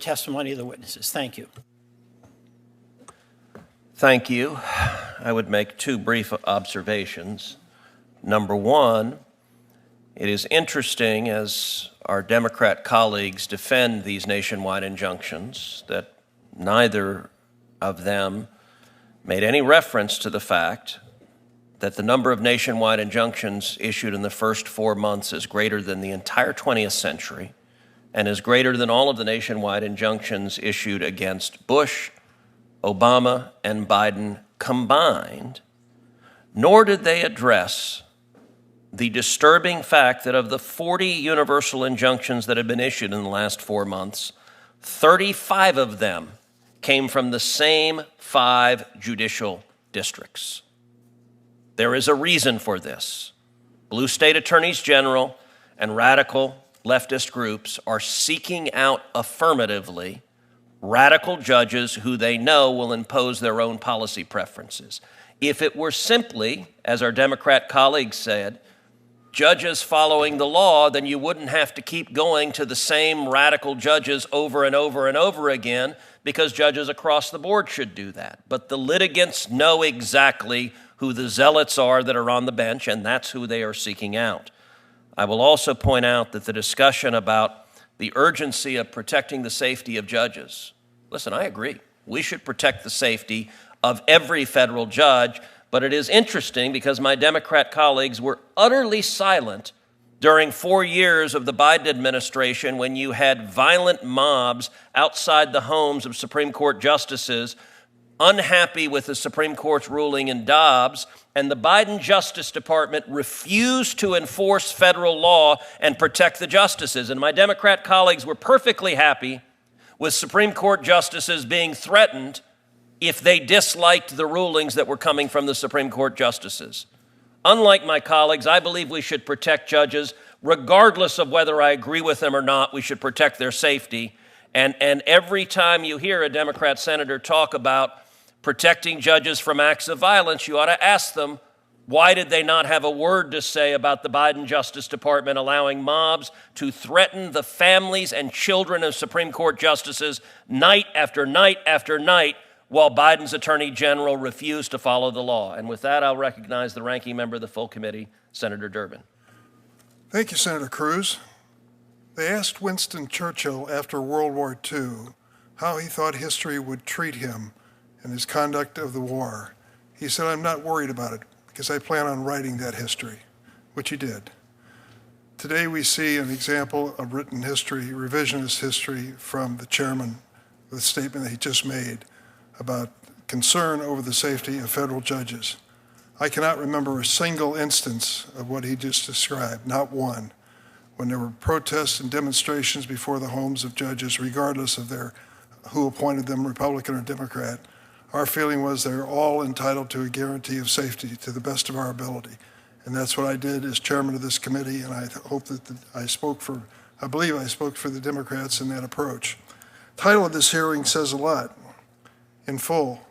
testimony of the witnesses. Thank you. Thank you. I would make two brief observations. Number one, it is interesting as our Democrat colleagues defend these nationwide injunctions that neither of them made any reference to the fact that the number of nationwide injunctions issued in the first 4 months is greater than the entire 20th century and is greater than all of the nationwide injunctions issued against Bush, Obama, and Biden combined, nor did they address the disturbing fact that of the 40 universal injunctions that have been issued in the last 4 months, 35 of them came from the same 5 judicial districts. There is a reason for this. Blue state attorneys general and radical leftist groups are seeking out affirmatively radical judges who they know will impose their own policy preferences. If it were simply, as our Democrat colleagues said, judges following the law, then you wouldn't have to keep going to the same radical judges over and over and over again, because judges across the board should do that. But the litigants know exactly who the zealots are that are on the bench, and that's who they are seeking out. I will also point out that the discussion about the urgency of protecting the safety of judges. Listen, I agree. We should protect the safety of every federal judge, but it is interesting because my Democrat colleagues were utterly silent during 4 years of the Biden administration when you had violent mobs outside the homes of Supreme Court justices unhappy with the Supreme Court's ruling in Dobbs, and the Biden Justice Department refused to enforce federal law and protect the justices. And my Democrat colleagues were perfectly happy with Supreme Court justices being threatened if they disliked the rulings that were coming from the Supreme Court justices. Unlike my colleagues, I believe we should protect judges regardless of whether I agree with them or not. We should protect their safety. And every time you hear a Democrat senator talk about protecting judges from acts of violence, you ought to ask them, why did they not have a word to say about the Biden Justice Department allowing mobs to threaten the families and children of Supreme Court justices night after night after night while Biden's Attorney General refused to follow the law? And with that, I'll recognize the ranking member of the full committee, Senator Durbin. Thank you, Senator Cruz. They asked Winston Churchill after World War II how he thought history would treat him and his conduct of the war. He said, "I'm not worried about it because I plan on writing that history," which he did. Today we see an example of written history, revisionist history from the chairman with the statement that he just made about concern over the safety of federal judges. I cannot remember a single instance of what he just described, not one, when there were protests and demonstrations before the homes of judges, regardless of who appointed them, Republican or Democrat. Our feeling was they're all entitled to a guarantee of safety to the best of our ability. And that's what I did as chairman of this committee, and I hope that I believe I spoke for the Democrats in that approach. The title of this hearing says a lot. In full,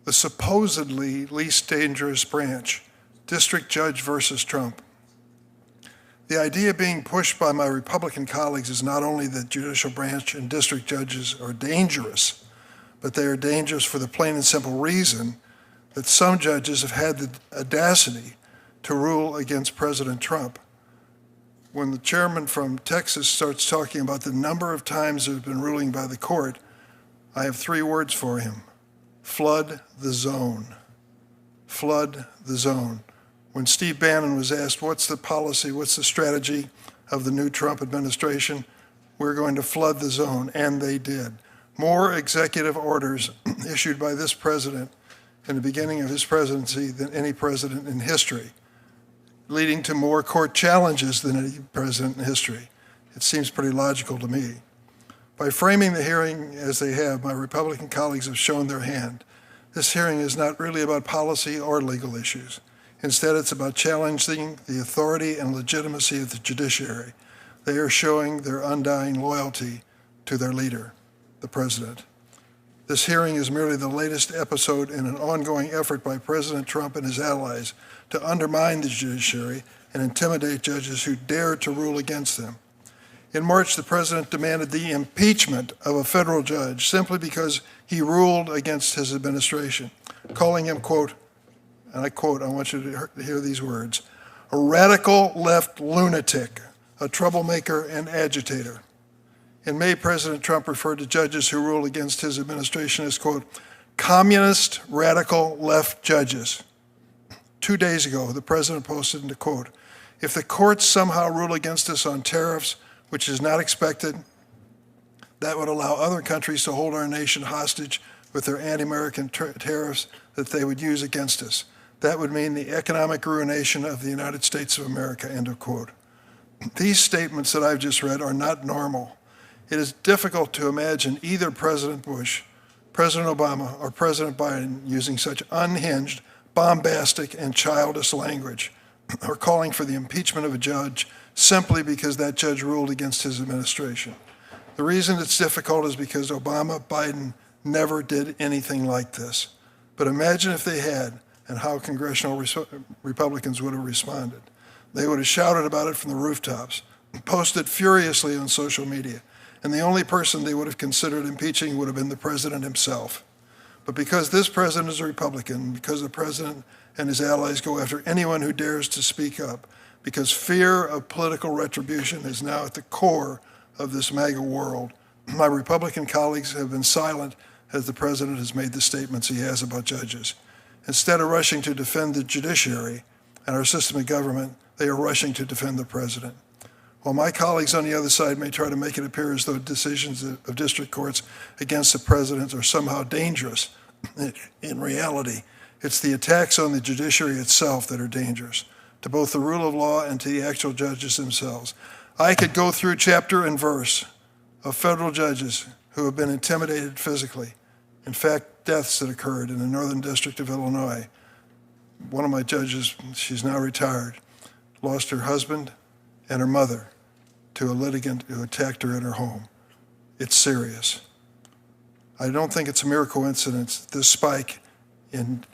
the supposedly least dangerous branch, District Judge versus Trump. The idea being pushed by my Republican colleagues is not only that judicial branch and district judges are dangerous, but they are dangerous for the plain and simple reason that some judges have had the audacity to rule against President Trump. When the chairman from Texas starts talking about the number of times there's been ruling by the court, I have 3 words for him: flood the zone. Flood the zone. When Steve Bannon was asked, what's the policy, what's the strategy of the new Trump administration, we're going to flood the zone, and they did. More executive orders issued by this president in the beginning of his presidency than any president in history, leading to more court challenges than any president in history. It seems pretty logical to me. By framing the hearing as they have, my Republican colleagues have shown their hand. This hearing is not really about policy or legal issues. Instead, it's about challenging the authority and legitimacy of the judiciary. They are showing their undying loyalty to their leader, the president. This hearing is merely the latest episode in an ongoing effort by President Trump and his allies to undermine the judiciary and intimidate judges who dare to rule against them. In March, the president demanded the impeachment of a federal judge simply because he ruled against his administration, calling him, quote, and I quote, I want you to hear these words, a radical left lunatic, a troublemaker and agitator. In May, President Trump referred to judges who ruled against his administration as, quote, communist radical left judges. 2 days ago, the president posted, and quote, if the courts somehow rule against us on tariffs, which is not expected, that would allow other countries to hold our nation hostage with their anti-American tariffs that they would use against us. That would mean the economic ruination of the United States of America, end of quote. These statements that I've just read are not normal. It is difficult to imagine either President Bush, President Obama, or President Biden using such unhinged, bombastic, and childish language, or calling for the impeachment of a judge simply because that judge ruled against his administration. The reason it's difficult is because Obama, Biden never did anything like this. But imagine if they had, and how congressional Republicans would have responded. They would have shouted about it from the rooftops, posted furiously on social media, and the only person they would have considered impeaching would have been the president himself. But because this president is a Republican, because the president and his allies go after anyone who dares to speak up, because fear of political retribution is now at the core of this MAGA world, my Republican colleagues have been silent as the president has made the statements he has about judges. Instead of rushing to defend the judiciary and our system of government, they are rushing to defend the president. While my colleagues on the other side may try to make it appear as though decisions of district courts against the president are somehow dangerous, in reality, it's the attacks on the judiciary itself that are dangerous, to both the rule of law and to the actual judges themselves. I could go through chapter and verse of federal judges who have been intimidated physically. In fact, deaths that occurred in the Northern District of Illinois. One of my judges, she's now retired, lost her husband and her mother to a litigant who attacked her in her home. It's serious. I don't think it's a mere coincidence that this spike in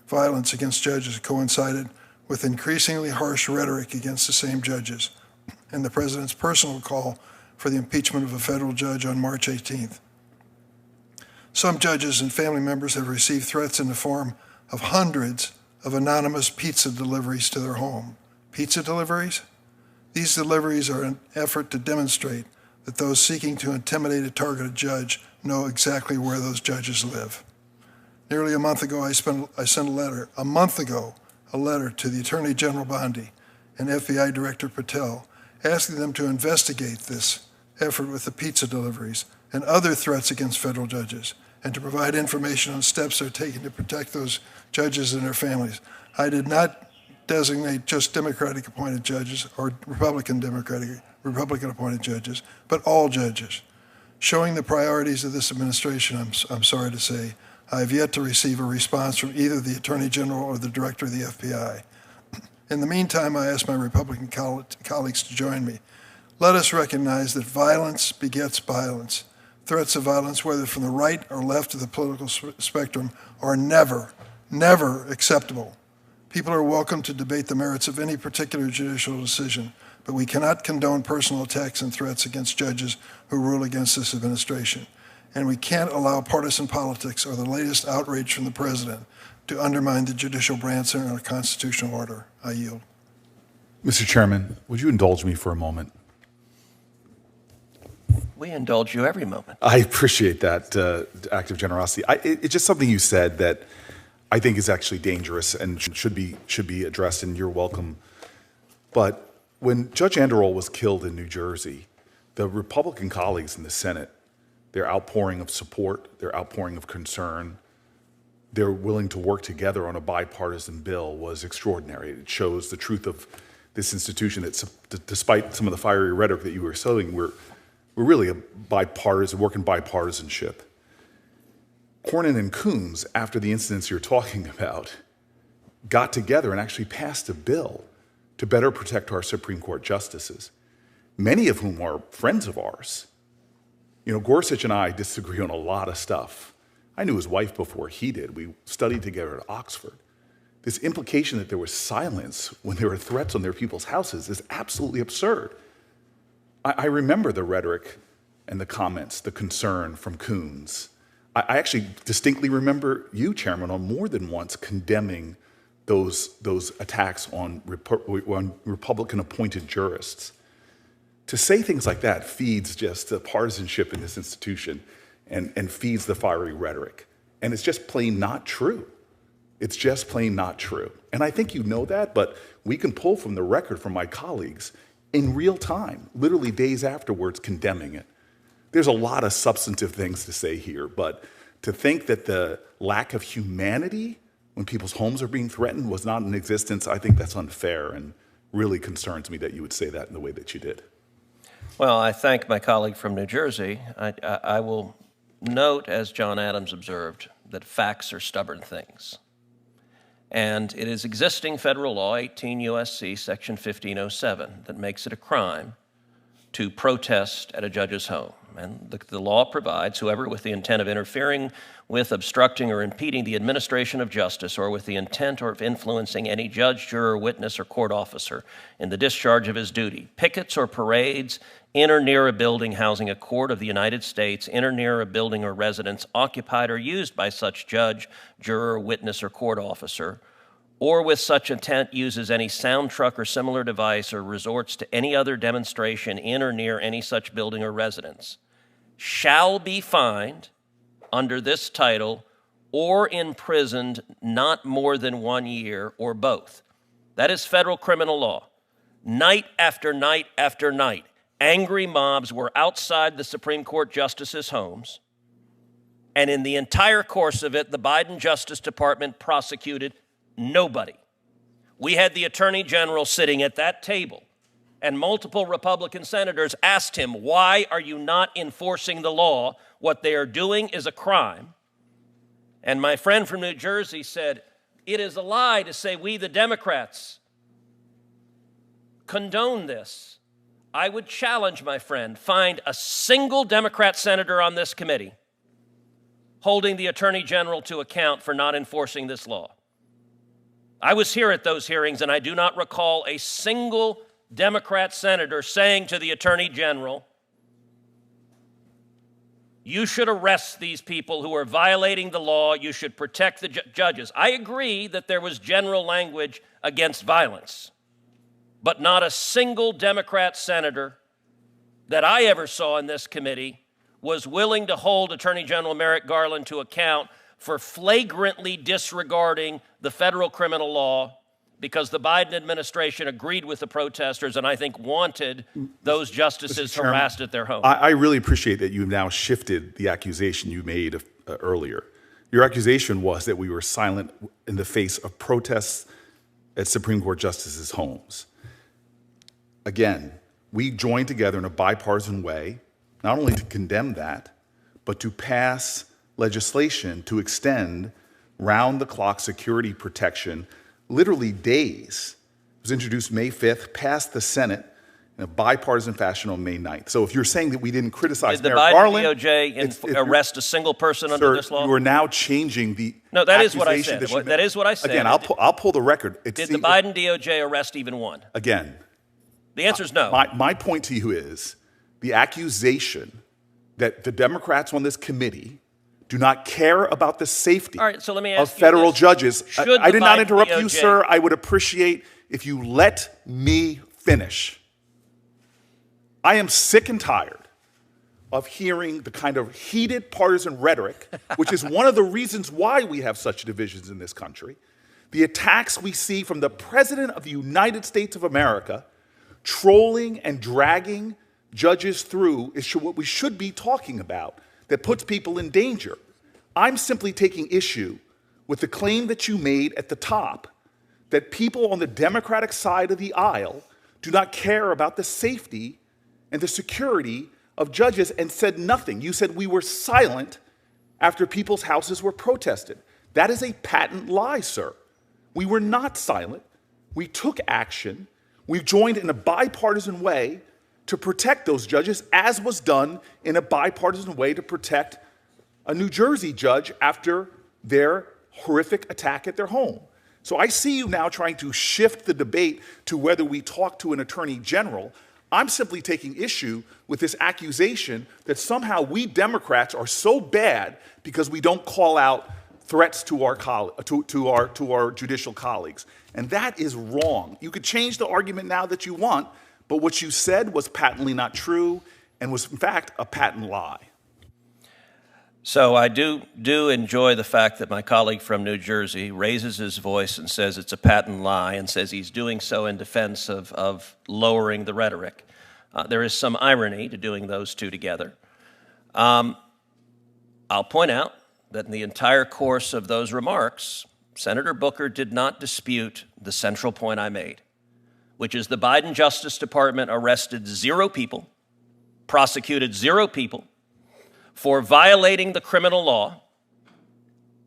violence against judges coincided with increasingly harsh rhetoric against the same judges and the president's personal call for the impeachment of a federal judge on March 18th. Some judges and family members have received threats in the form of hundreds of anonymous pizza deliveries to their home. Pizza deliveries? These deliveries are an effort to demonstrate that those seeking to intimidate a targeted judge know exactly where those judges live. Nearly a month ago, I sent a letter to the Attorney General Bondi and FBI Director Patel, asking them to investigate this effort with the pizza deliveries and other threats against federal judges, and to provide information on steps they're taking to protect those judges and their families. I did not designate just Democratic appointed judges or Republican appointed judges, but all judges. Showing the priorities of this administration, I'm sorry to say, I have yet to receive a response from either the Attorney General or the Director of the FBI. In the meantime, I ask my Republican colleagues to join me. Let us recognize that violence begets violence. Threats of violence, whether from the right or left of the political spectrum, are never, never acceptable. People are welcome to debate the merits of any particular judicial decision, but we cannot condone personal attacks and threats against judges who rule against this administration. And we can't allow partisan politics or the latest outrage from the president to undermine the judicial branch and our constitutional order. I yield. Mr. Chairman, would you indulge me for a moment? We indulge you every moment. I appreciate that act of generosity. It's just something you said that I think is actually dangerous and should be addressed, and you're welcome. But when Judge Anderol was killed in New Jersey, the Republican colleagues in the Senate, their outpouring of support, their outpouring of concern, they're willing to work together on a bipartisan bill was extraordinary. It shows the truth of this institution. It's, despite some of the fiery rhetoric that you were sowing, we're really a bipartisan, working bipartisanship. Cornyn and Coons, after the incidents you're talking about, got together and actually passed a bill to better protect our Supreme Court justices, many of whom are friends of ours. You know, Gorsuch and I disagree on a lot of stuff. I knew his wife before he did. We studied together at Oxford. This implication that there was silence when there were threats on their people's houses is absolutely absurd. I remember the rhetoric and the comments, the concern from Coons. I actually distinctly remember you, Chairman, on more than once condemning those attacks on Republican-appointed jurists. To say things like that feeds just the partisanship in this institution and feeds the fiery rhetoric. And it's just plain not true. It's just plain not true. And I think you know that, but we can pull from the record from my colleagues in real time, literally days afterwards, condemning it. There's a lot of substantive things to say here, but to think that the lack of humanity when people's homes are being threatened was not in existence, I think that's unfair and really concerns me that you would say that in the way that you did. Well, I thank my colleague from New Jersey. I will note, as John Adams observed, that facts are stubborn things. And it is existing federal law, 18 U.S.C. Section 1507, that makes it a crime to protest at a judge's home. And the law provides whoever with the intent of interfering with, obstructing, or impeding the administration of justice, or with the intent or of influencing any judge, juror, witness, or court officer in the discharge of his duty, pickets or parades in or near a building housing a court of the United States, in or near a building or residence occupied or used by such judge, juror, witness, or court officer, or with such intent uses any sound truck or similar device, or resorts to any other demonstration in or near any such building or residence, shall be fined under this title or imprisoned not more than 1 year, or both. That is federal criminal law. Night after night after night, angry mobs were outside the Supreme Court justices' homes, and in the entire course of it, the Biden Justice Department prosecuted nobody. We had the Attorney General sitting at that table, and multiple Republican senators asked him, why are you not enforcing the law? What they are doing is a crime. And my friend from New Jersey said, it is a lie to say we, the Democrats, condone this. I would challenge, my friend, find a single Democrat senator on this committee holding the Attorney General to account for not enforcing this law. I was here at those hearings, and I do not recall a single Democrat senator saying to the Attorney General, you should arrest these people who are violating the law, you should protect the judges. I agree that there was general language against violence, but not a single Democrat senator that I ever saw in this committee was willing to hold Attorney General Merrick Garland to account for flagrantly disregarding the federal criminal law, because the Biden administration agreed with the protesters and I think wanted those justices harassed at their home. I really appreciate that you've now shifted the accusation you made earlier. Your accusation was that we were silent in the face of protests at Supreme Court justices' homes. Again, we joined together in a bipartisan way, not only to condemn that, but to pass legislation to extend round-the-clock security protection, literally days. It was introduced May 5th, passed the Senate in a bipartisan fashion on May 9th. So if you're saying that we didn't criticize Merrick Garland... Did the Biden DOJ arrest a single person under this law? You are now changing the No, that is what I said. That is what I said. Again, I'll pull the record. Did the Biden DOJ arrest even one? Again... The answer is no. My point to you is the accusation that the Democrats on this committee do not care about the safety of federal judges. I did not interrupt you, sir. I would appreciate if you let me finish. I am sick and tired of hearing the kind of heated partisan rhetoric, which is one of the reasons why we have such divisions in this country. The attacks we see from the President of the United States of America trolling and dragging judges through is what we should be talking about, that puts people in danger. I'm simply taking issue with the claim that you made at the top that people on the Democratic side of the aisle do not care about the safety and the security of judges and said nothing. You said we were silent after people's houses were protested. That is a patent lie, sir. We were not silent. We took action. We've joined in a bipartisan way to protect those judges, as was done in a bipartisan way to protect a New Jersey judge after their horrific attack at their home. So I see you now trying to shift the debate to whether we talk to an attorney general. I'm simply taking issue with this accusation that somehow we Democrats are so bad because we don't call out threats to our judicial colleagues. And that is wrong. You could change the argument now that you want, but what you said was patently not true and was, in fact, a patent lie. So I do enjoy the fact that my colleague from New Jersey raises his voice and says it's a patent lie and says he's doing so in defense of lowering the rhetoric. There is some irony to doing those two together. I'll point out that in the entire course of those remarks, Senator Booker did not dispute the central point I made, which is the Biden Justice Department arrested 0 people, prosecuted 0 people, for violating the criminal law,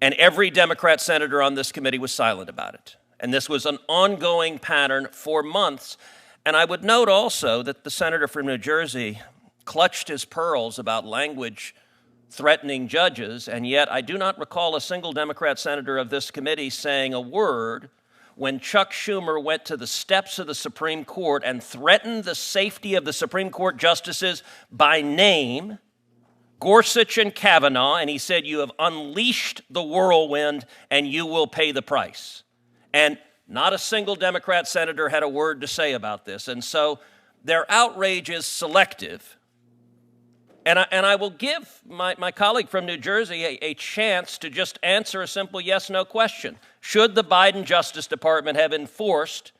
and every Democrat senator on this committee was silent about it. And this was an ongoing pattern for months. And I would note also that the senator from New Jersey clutched his pearls about language threatening judges, and yet I do not recall a single Democrat senator of this committee saying a word when Chuck Schumer went to the steps of the Supreme Court and threatened the safety of the Supreme Court justices by name, Gorsuch and Kavanaugh, and he said, "You have unleashed the whirlwind and you will pay the price." And not a single Democrat senator had a word to say about this. And so their outrage is selective. And I will give my colleague from New Jersey a chance to just answer a simple yes-no question. Should the Biden Justice Department have enforced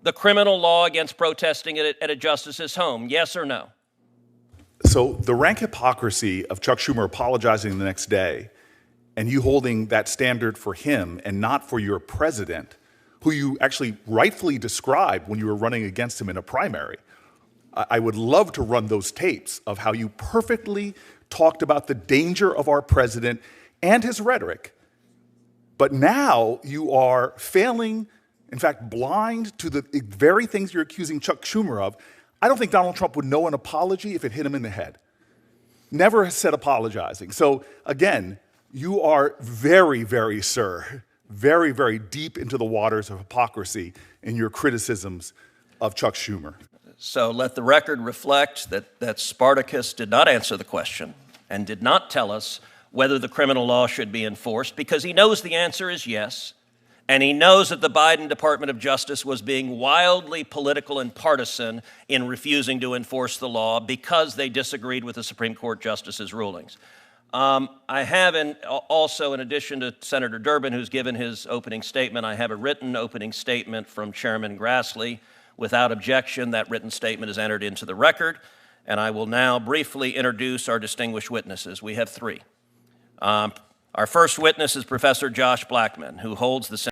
the criminal law against protesting at a justice's home? Yes or no? So the rank hypocrisy of Chuck Schumer apologizing the next day and you holding that standard for him and not for your president, who you actually rightfully described when you were running against him in a primary. I would love to run those tapes of how you perfectly talked about the danger of our president and his rhetoric. But now you are failing, in fact, blind to the very things you're accusing Chuck Schumer of. I don't think Donald Trump would know an apology if it hit him in the head. Never has said apologizing. So again, you are very, very, sir, very, very deep into the waters of hypocrisy in your criticisms of Chuck Schumer. So let the record reflect that Spartacus did not answer the question and did not tell us whether the criminal law should be enforced, because he knows the answer is yes, and he knows that the Biden Department of Justice was being wildly political and partisan in refusing to enforce the law because they disagreed with the Supreme Court justices' rulings. I have also, in addition to Senator Durbin, who's given his opening statement, I have a written opening statement from Chairman Grassley. Without objection, that written statement is entered into the record, and I will now briefly introduce our distinguished witnesses. We have 3. Our first witness is Professor Josh Blackman, who holds the